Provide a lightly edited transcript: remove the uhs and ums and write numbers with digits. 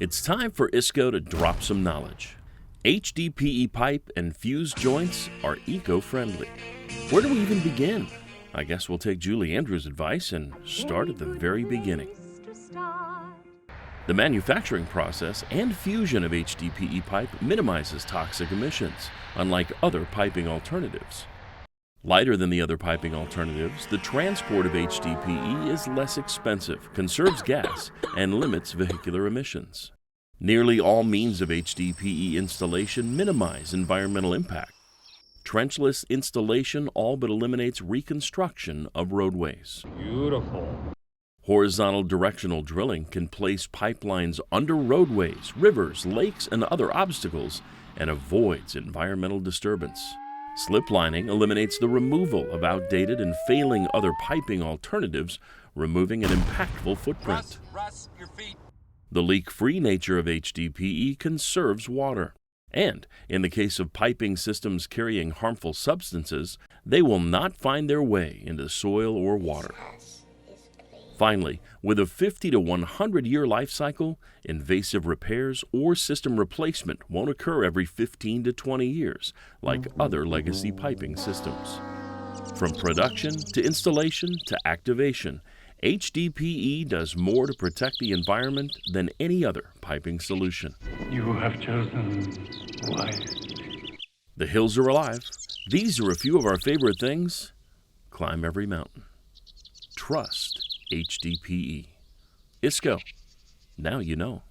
It's time for ISCO to drop some knowledge. HDPE pipe and fuse joints are eco-friendly. Where do we even begin? I guess we'll take Julie Andrews' advice and start at the very beginning. The manufacturing process and fusion of HDPE pipe minimizes toxic emissions, unlike other piping alternatives. Lighter than the other piping alternatives, the transport of HDPE is less expensive, conserves gas, and limits vehicular emissions. Nearly all means of HDPE installation minimize environmental impact. Trenchless installation all but eliminates reconstruction of roadways. Beautiful. Horizontal directional drilling can place pipelines under roadways, rivers, lakes, and other obstacles and avoids environmental disturbance. Slip lining eliminates the removal of outdated and failing other piping alternatives, removing an impactful footprint. Russ, your feet. The leak-free nature of HDPE conserves water. And in the case of piping systems carrying harmful substances, they will not find their way into soil or water. Finally, with a 50 to 100 year life cycle, invasive repairs or system replacement won't occur every 15 to 20 years, like other legacy piping systems. From production to installation to activation, HDPE does more to protect the environment than any other piping solution. You have chosen wisely. The hills are alive. These are a few of our favorite things. Climb every mountain. Trust HDPE. ISCO. Now you know.